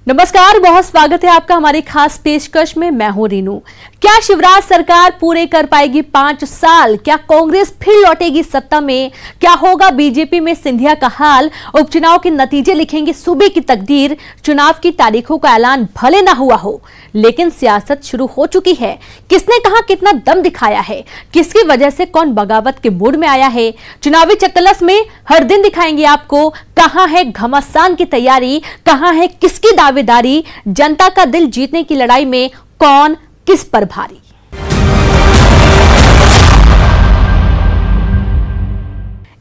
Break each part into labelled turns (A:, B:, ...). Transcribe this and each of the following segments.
A: नमस्कार, बहुत स्वागत है आपका हमारी खास पेशकश में। मैं हूं रीनू। क्या शिवराज सरकार पूरे कर पाएगी 5 साल? क्या कांग्रेस फिर लौटेगी सत्ता में? क्या होगा बीजेपी में सिंधिया का हाल? उपचुनाव के नतीजे लिखेंगे सूबे की तकदीर। चुनाव की तारीखों का ऐलान भले ना हुआ हो, लेकिन सियासत शुरू हो चुकी है। किसने कहां कितना दम दिखाया है, किसकी वजह से कौन बगावत के मूड में आया है, चुनावी चक्कलस में हर दिन दिखाएंगे आपको। कहां है घमासान की तैयारी, कहां है किसकी दावेदारी, जनता का दिल जीतने की लड़ाई में कौन किस पर भारी।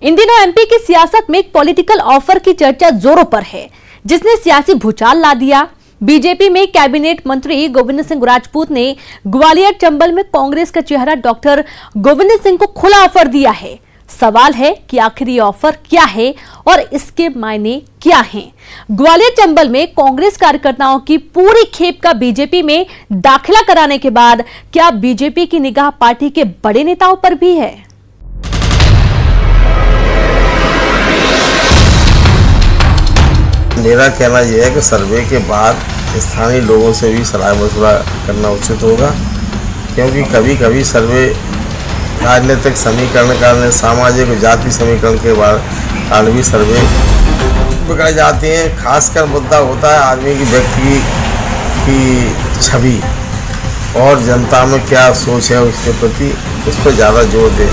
A: इन दिनों एमपी की सियासत में एक पॉलिटिकल ऑफर की चर्चा जोरों पर है, जिसने सियासी भूचाल ला दिया। बीजेपी में कैबिनेट मंत्री गोविंद सिंह राजपूत ने ग्वालियर चंबल में कांग्रेस का चेहरा डॉक्टर गोविंद सिंह को खुला ऑफर दिया है। सवाल है कि आखिर ये ऑफर क्या है और इसके मायने क्या हैं? ग्वालियर चंबल में कांग्रेस कार्यकर्ताओं की पूरी खेप का बीजेपी में दाखिला कराने के बाद क्या बीजेपी की निगाह पार्टी के बड़े नेताओं पर भी है?
B: मेरा कहना यह है कि सर्वे के बाद स्थानीय लोगों से भी सलाह मशवरा करना उचित होगा, क्योंकि कभी कभी सर्वे राजनीतिक समीकरण कारण, सामाजिक जाति समीकरण के बाद भी सर्वे पकड़ जाते हैं। खासकर मुद्दा होता है आदमी की व्यक्ति की छवि और जनता में क्या सोच है उसके प्रति, उस पर ज़्यादा जोर दें।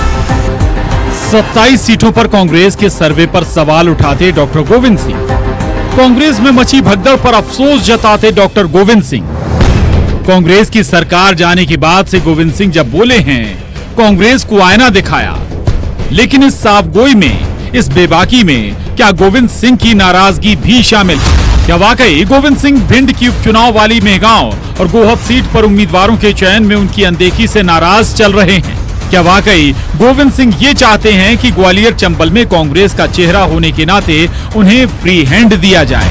C: 27 सीटों पर कांग्रेस के सर्वे पर सवाल उठाते डॉक्टर गोविंद सिंह। कांग्रेस में मची भगदड़ पर अफसोस जताते डॉक्टर गोविंद सिंह। कांग्रेस की सरकार जाने के बाद से गोविंद सिंह जब बोले हैं, कांग्रेस को आईना दिखाया, लेकिन इस साफगोई में, इस बेबाकी में क्या गोविंद सिंह की नाराजगी भी शामिल है? क्या वाकई गोविंद सिंह भिंड की उपचुनाव वाली मेहगांव और गोहद सीट पर उम्मीदवारों के चयन में उनकी अनदेखी से नाराज चल रहे हैं? क्या वाकई गोविंद सिंह ये चाहते हैं कि ग्वालियर चंबल में कांग्रेस का चेहरा होने के नाते उन्हें फ्री हैंड दिया जाए?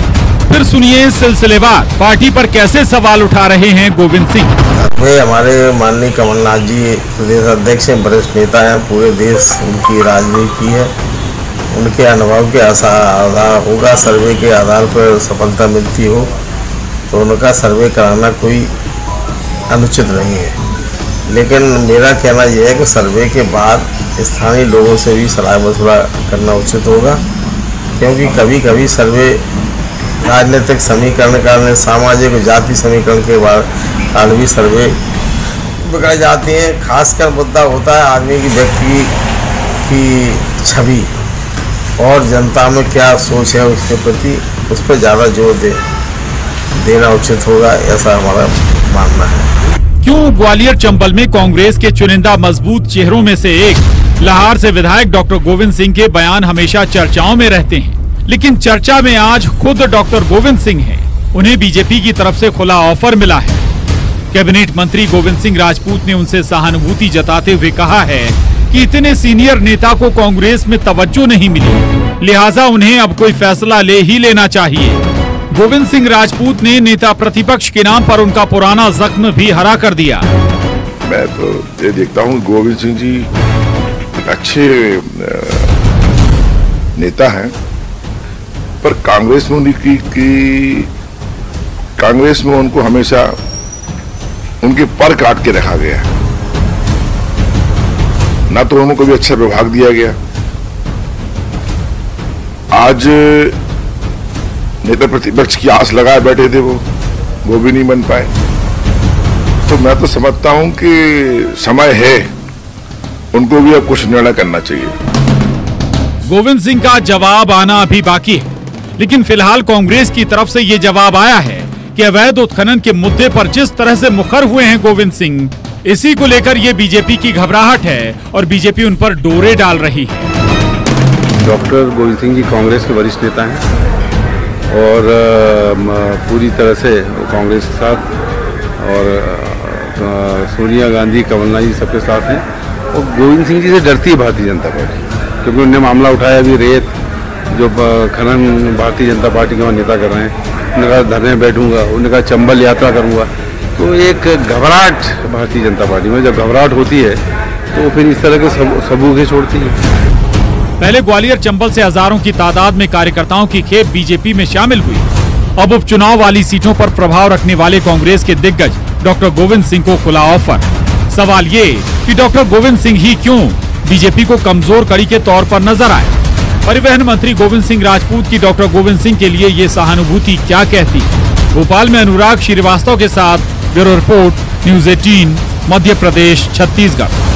C: फिर सुनिए सिलसिलेवार पार्टी पर कैसे सवाल उठा रहे हैं गोविंद सिंह।
B: वे हमारे माननीय कमलनाथ जी प्रदेश अध्यक्ष हैं, वरिष्ठ नेता हैं, पूरे देश उनकी राजनीति है। उनके अनुभव के आधार होगा, सर्वे के आधार पर सफलता मिलती हो तो उनका सर्वे कराना कोई अनुचित नहीं है। लेकिन मेरा कहना यह है कि सर्वे के बाद स्थानीय लोगों से भी सलाह मशवरा करना उचित होगा, क्योंकि कभी कभी सर्वे राजनीतिक समीकरण कारण, सामाजिक जाति समीकरण के बाद भी सर्वे पकड़ जाते हैं। खासकर मुद्दा होता है आदमी की व्यक्ति की छवि और जनता में क्या सोच है उसके प्रति, उस पर ज़्यादा जोर देना उचित होगा, ऐसा हमारा मानना है।
C: क्यों ग्वालियर चंबल में कांग्रेस के चुनिंदा मजबूत चेहरों में से एक लाहौर से विधायक डॉक्टर गोविंद सिंह के बयान हमेशा चर्चाओं में रहते हैं, लेकिन चर्चा में आज खुद डॉक्टर गोविंद सिंह हैं। उन्हें बीजेपी की तरफ से खुला ऑफर मिला है। कैबिनेट मंत्री गोविंद सिंह राजपूत ने उनसे सहानुभूति जताते हुए कहा है कि इतने सीनियर नेता को कांग्रेस में तवज्जो नहीं मिली, लिहाजा उन्हें अब कोई फैसला ले ही लेना चाहिए। गोविंद सिंह राजपूत ने नेता प्रतिपक्ष के नाम पर उनका पुराना जख्म भी हरा कर दिया।
D: मैं तो ये देखता हूँ गोविंद सिंह जी अच्छे नेता हैं, पर कांग्रेस में उनको हमेशा उनके पर काट के रखा गया, ना तो उनको कभी अच्छा विभाग दिया गया। आज नेता प्रतिपक्ष की आस लगाए बैठे थे, वो भी नहीं बन पाए। तो मैं तो समझता हूं कि समय है, उनको भी अब कुछ निर्णय करना चाहिए।
C: गोविंद सिंह का जवाब आना अभी बाकी है, लेकिन फिलहाल कांग्रेस की तरफ से ये जवाब आया है कि अवैध उत्खनन के मुद्दे पर जिस तरह से मुखर हुए हैं गोविंद सिंह, इसी को लेकर ये बीजेपी की घबराहट है और बीजेपी उन पर डोरे डाल रही है।
E: डॉक्टर गोविंद सिंह जी कांग्रेस के वरिष्ठ नेता हैं और पूरी तरह से कांग्रेस के साथ, और सोनिया गांधी, कमलनाथ जी सबके साथ हैं। और गोविंद सिंह जी से डरती है भारतीय जनता पार्टी, क्योंकि उन्होंने मामला उठाया अभी रेत जो खनन भारतीय जनता पार्टी के नेता कर रहे हैं। उन्होंने कहा धरने में बैठूंगा, उन्होंने कहा चंबल यात्रा करूंगा। तो एक घबराहट भारतीय जनता पार्टी में, जब घबराहट होती है तो फिर इस तरह के सबूत छोड़ती है।
C: पहले ग्वालियर चंबल से हजारों की तादाद में कार्यकर्ताओं की खेप बीजेपी में शामिल हुई। अब उपचुनाव वाली सीटों पर प्रभाव रखने वाले कांग्रेस के दिग्गज डॉक्टर गोविंद सिंह को खुला ऑफर। सवाल ये कि डॉक्टर गोविंद सिंह ही क्यों बीजेपी को कमजोर कड़ी के तौर पर नजर आए। परिवहन मंत्री गोविंद सिंह राजपूत की डॉक्टर गोविंद सिंह के लिए ये सहानुभूति क्या कहती है। भोपाल में अनुराग श्रीवास्तव के साथ bureau report, news 18, Madhya Pradesh, Chhattisgarh.